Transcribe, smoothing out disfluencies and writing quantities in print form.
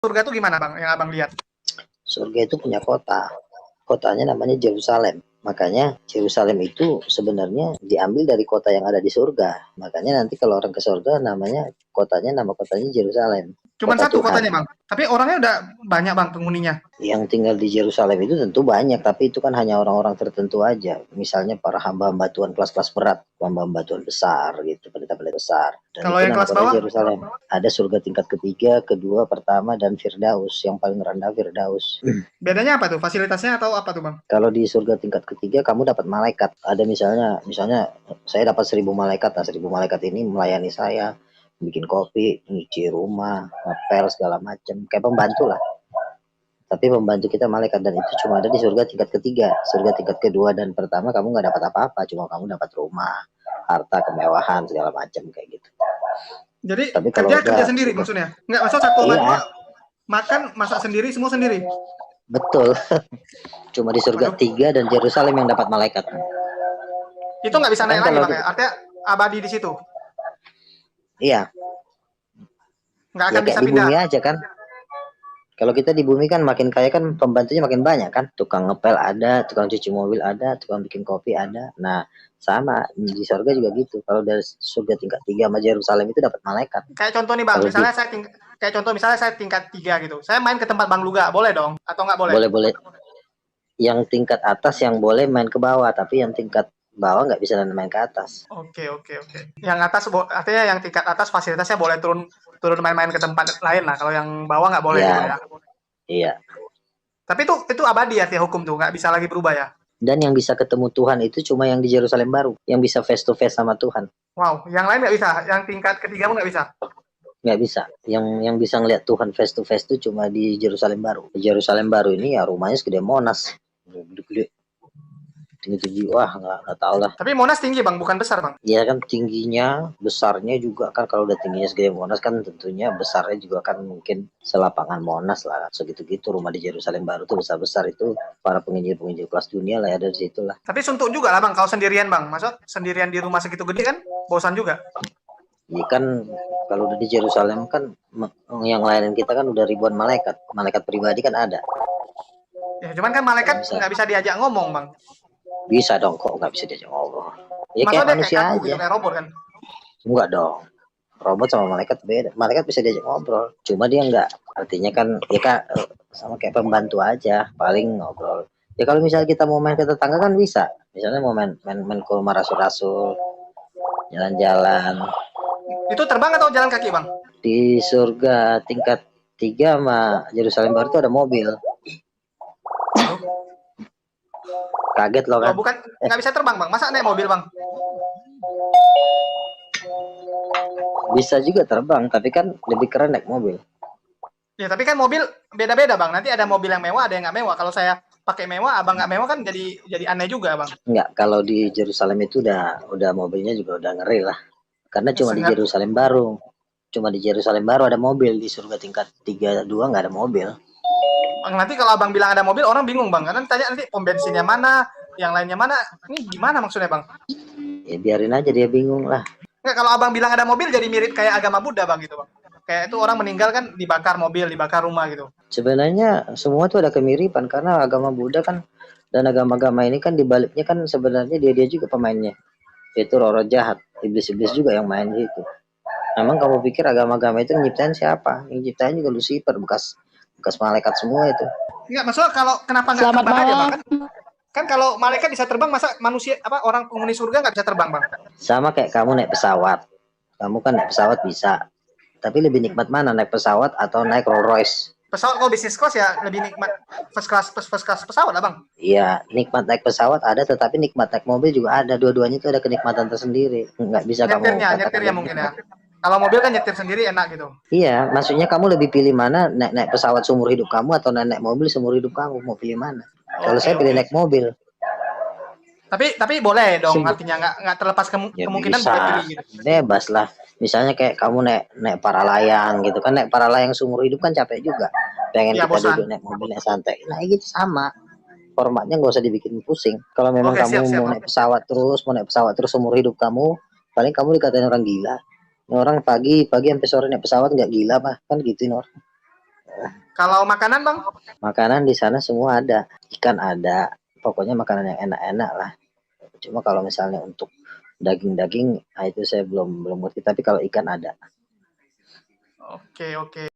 surga itu gimana bang? Yang abang lihat? Surga itu punya kota. Kotanya namanya Yerusalem. Makanya Yerusalem itu sebenarnya diambil dari kota yang ada di surga. Makanya nanti kalau orang ke surga namanya kotanya, nama kotanya Yerusalem. Cuman Kota satu Tuhan. kotanya bang. Tapi orangnya udah banyak bang penghuninya. Yang tinggal di Yerusalem itu tentu banyak, tapi itu kan hanya orang-orang tertentu aja. Misalnya para hamba-hamba Tuhan kelas-kelas berat, hamba-hamba Tuhan besar gitu, pendeta-pendeta besar. Dan Kalau itu yang nama kelas kota bawah, Yerusalem. Ada surga tingkat ketiga, kedua, pertama, dan Firdaus. Yang paling rendah Firdaus. bedanya apa tuh? Fasilitasnya atau apa tuh bang? Kalau di surga tingkat ketiga kamu dapat malaikat. Ada misalnya saya dapat 1.000 malaikat. Nah, 1.000 malaikat ini melayani saya, bikin kopi, nyuci rumah, ngepel segala macam, kayak pembantu lah. Tapi pembantu kita malaikat, dan itu cuma ada di surga tingkat ketiga. Surga tingkat kedua dan pertama kamu nggak dapat apa-apa, cuma kamu dapat rumah, harta, kemewahan segala macam kayak gitu. Jadi Tapi kalau kerja kerja udah sendiri surga, maksudnya? Nggak, maksud satu rumah itu iya makan masak sendiri semua sendiri. betul. Cuma di surga Waduh, tiga dan Yerusalem yang dapat malaikat. itu nggak bisa Kan naik lagi kalau bang ya? Artinya abadi di situ, iya, nggak ya akan kayak bisa di pindah. bumi aja kan. Kalau kita di bumi kan makin kaya kan pembantunya makin banyak kan. Tukang ngepel ada, tukang cuci mobil ada, tukang bikin kopi ada. Nah, sama di surga juga gitu. Kalau dari surga tingkat tiga sama Yerusalem itu dapat malaikat. Kayak contoh nih bang, Kalau di misalnya saya tingkat 3 gitu. Saya main ke tempat bang Luga, boleh dong? Atau nggak boleh? boleh-boleh yang tingkat atas yang boleh main ke bawah, tapi yang tingkat bawah nggak bisa main ke atas. Oke, oke, oke. Yang atas, artinya yang tingkat atas fasilitasnya boleh turun turun main-main ke tempat lain lah. Kalau yang bawah nggak boleh gitu Ya, ya. iya. Tapi itu abadi ya hukum tuh, nggak bisa lagi berubah ya. Dan yang bisa ketemu Tuhan itu cuma yang di Yerusalem baru, yang bisa face to face sama Tuhan. Wow, yang lain nggak bisa. Yang tingkat ketiga pun nggak bisa. Nggak bisa. Yang bisa ngeliat Tuhan face to face itu cuma di Yerusalem baru. Di Yerusalem baru ini ya rumahnya segede Monas, gede-gede, tinggi-tinggi, wah nggak tahu lah. Tapi Monas tinggi bang, bukan besar bang. Ya kan tingginya, besarnya juga kan, kalau udah tingginya segede Monas kan tentunya besarnya juga kan mungkin selapangan Monas lah, segitu-gitu. Rumah di Yerusalem baru tuh besar-besar, itu para penginjil-penginjil kelas dunia lah ya dari situ lah. Tapi suntuk juga lah bang, kalau sendirian bang. Maksud sendirian di rumah segitu gede kan, bosan juga. Ya kan kalau udah di Yerusalem kan yang layanin kita kan udah ribuan malaikat, malaikat pribadi kan ada. Ya, cuman kan Kalau malaikat bisa nggak bisa diajak ngomong bang. bisa dong, kok nggak bisa diajak ngobrol. Ya kayak Maksudnya dia kayak manusia kaku gitu, aja. kayak robot kan. Enggak dong. Robot sama malaikat beda. Malaikat bisa diajak ngobrol. Cuma dia enggak. Artinya kan ya kak sama kayak pembantu aja. Paling ngobrol. Ya kalau misalnya kita mau main ke tetangga kan bisa. Misalnya mau main ke rumah rasul-rasul, jalan-jalan. Itu terbang atau jalan kaki bang? Di surga tingkat 3 sama Yerusalem baru itu ada mobil. Waduh. Kaget loh Oh kan. bukan, nggak bisa terbang bang. Masa naik mobil bang? Bisa juga terbang, tapi kan lebih keren naik mobil. Ya tapi kan mobil beda-beda bang. Nanti ada mobil yang mewah, ada yang nggak mewah. Kalau saya pakai mewah, abang nggak mewah kan jadi aneh juga bang. Enggak, kalau di Yerusalem itu udah mobilnya juga udah ngeri lah. Karena cuma di Sengat. Yerusalem baru. Cuma di Yerusalem baru ada mobil, di surga tingkat 3 2 nggak ada mobil. Bang, nanti kalau abang bilang ada mobil, orang bingung bang. Karena tanya nanti pom bensinnya mana, yang lainnya mana. Ini gimana maksudnya bang? Ya biarin aja dia bingung lah. Nggak, kalau abang bilang ada mobil jadi mirip kayak agama Buddha bang gitu bang. Kayak itu orang meninggal kan dibakar mobil, dibakar rumah gitu. Sebenarnya semua tuh ada kemiripan, karena agama Buddha kan dan agama-agama ini kan dibaliknya kan sebenarnya dia juga pemainnya. Yaitu roh-roh jahat, iblis-iblis juga yang main gitu. Emang kamu pikir agama-agama itu nyiptain siapa? Yang nyiptain juga Lucifer, bekas bekas malaikat semua itu. Enggak, maksudnya kalau kenapa nggak Selamat terbang aja bang? malam. Kan kalau malaikat bisa terbang, masa manusia apa orang penghuni surga nggak bisa terbang bang? Sama kayak kamu naik pesawat. Kamu kan naik pesawat bisa. Tapi lebih nikmat mana, naik pesawat atau naik Rolls Royce? Pesawat kalau bisnis class ya lebih nikmat first class pesawat lah bang. Iya, nikmat naik pesawat ada, tetapi nikmat naik mobil juga ada. Dua-duanya itu ada kenikmatan tersendiri. Nggak bisa kamu katakan Nyetirnya lebih mungkin ya. nikmat. Kalau mobil kan nyetir sendiri enak gitu. Iya, maksudnya kamu lebih pilih mana, naik pesawat seumur hidup kamu atau naik mobil seumur hidup kamu? Mau pilih mana? Kalau Oke, saya pilih oke. naik mobil. Tapi boleh dong, Sim- artinya nggak terlepas Ya kemungkinan boleh bisa, pilih gitu. bebas lah. Misalnya kayak kamu naik naik para layang gitu kan, naik para layang seumur hidup kan capek juga. Pengen Iya kita duduk bosan. naik mobil naik santai. Nah gitu sama. Formatnya nggak usah dibikin pusing. Kalau memang Oke, kamu siap siap mau bang. naik pesawat terus seumur hidup kamu, paling kamu dikatain orang gila. Ini orang pagi sampai sore naik pesawat nggak gila mah, kan gituin orang. Kalau makanan bang? Makanan di sana semua ada, ikan ada, pokoknya makanan yang enak-enak lah. Cuma kalau misalnya untuk daging-daging, nah itu saya belum belum ngerti. Tapi kalau ikan ada. Oke, oke.